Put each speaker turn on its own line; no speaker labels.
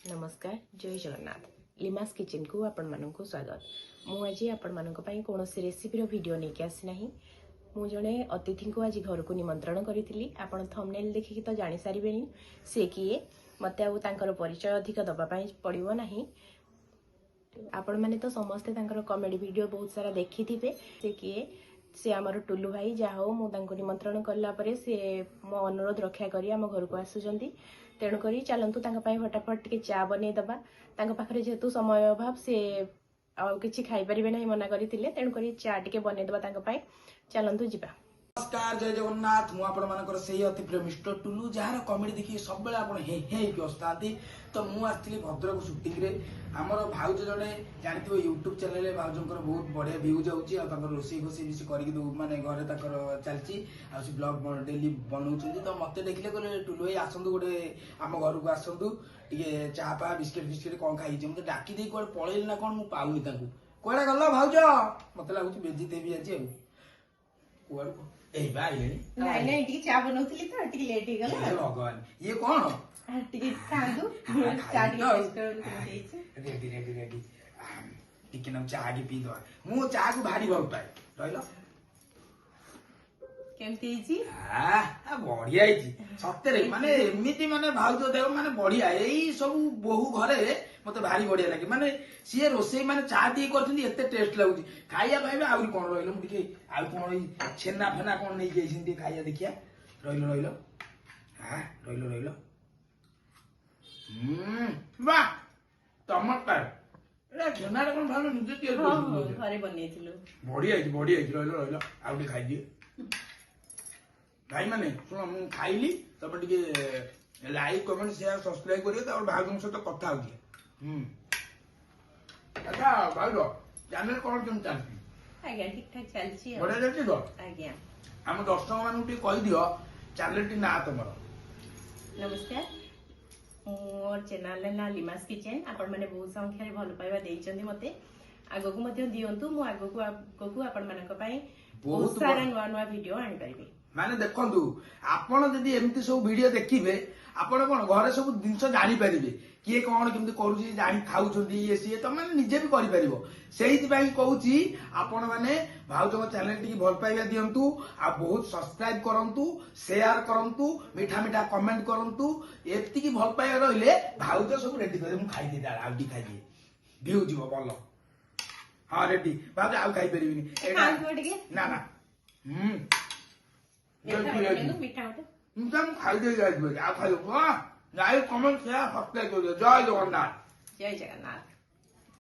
नमस्कार जय जगन्नाथ लिमास किचन को आपण मानक स्वागत मुझे आपण मानक कौन रेसिपी वीडियो नहीं आसी ना मु जड़े अतिथि को आज घर को निमंत्रण करी आपण थंबनेल देखिकी तो जानी सारे से किए मत आर परिचय अधिक दवापाई पड़ो ना आपण मैंने तो समस्ते कॉमेडी वीडियो बहुत सारा देखी थे से किए से आमर टुलू भाई जहा हो मुझे निमंत्रण कलापर से मो अनुरोध रक्षा करी आम घर को आसुंच तेणुक चलतु फटाफट टे चा बनईदबा पाखे जेहेतु समय अभाव से कि खाईपारे ना मना करते तेणुक चा टे बनईदबा चलतु जा।
नमस्कार जय जगन्नाथ मुझे से अति प्रिय मिस्टर टुलू जार कमेडी देखिए सब हे हे बसता तो मुझे भद्रक सुटिंग रे आमर भाउज जड़े जानते यूट्यूब चैनल भाउजर बहुत बढ़िया भ्यू जाऊँगी रोसई फोसई भी कर माने घरे चलती ब्लॉग डेली बनाऊँ तो मत देखिले कहले टुलू भाई आसतु गोटे आम घर को आसतु टे चा पा बिस्किट फिस्किट कौन खाई मतलब डाकी दे कौन पलैली ना कौन मुझे पाऊनी कौड़े गल भाउज मत लगुच बेजी देवी आज भगवान ये कौन चाह पी दवा मु चाह को भारी भल पाए रही बढ़िया सତରେ माने एमती माने भाउज देव माने बढ़िया यही सब बहु घरे मत भारी बढ़िया लगे माने सी रोसई माने चाह टी कर टेस्ट लगुच खाइया पाइबे आउरी कौन रही मुझे आउ कौन छेना फेना कौन नहीं जाइए खाइया देखिया रही वाह टमाटर छेना कौन भाव निजे बढ़िया बढ़िया आउ खाइदिए भाई माने शुण मु खाइली तब टे लाइक कमेंट शेयर सब्सक्राइब करिए भाई सहित कथा हो अच्छा भाई चैनल कौन केम चलती
आज्ञा ठीक ठाक चलती
बढ़िया चलती तो
आज्ञा
आम दर्शक मान कही दियो चैनल टी ना तुम
नमस्कार मोर चैनल ना लिमास किचन आपण मैंने बहुत संख्यार भल पाइबा देइचंदी मते आगो को मध्य दियंतु मु आगो को आपण मानक पई बहुत सारा नुआ नुआ वीडियो आनि परिबे
माने देखंतु आपण जदि एमती सब वीडियो देखिबे आपण कोन घरे सब जिंस जानि परिबे किए कौन केमती करूची जानि खाउछंती ये सी तो माने निजे भी करि परिबो सेहिति पई कहूची आपण माने भाउजो चैनल टी भल पाइबा दियंतु आ बहुत सब्सक्राइब करंतु शेयर करंतु मीठा मीठा कमेंट करंतु एति की भल पाइबा रहिले भाउजो सब रेडी करे मु खाइ दे दाल आउडी खाइ दे व्यू जीवो बोल हां रेडी भाउजो आउ खाइ परिबिनी ना ना खाई दे खाई कमेंट जय जगन्नाथ
जय जगन्नाथ।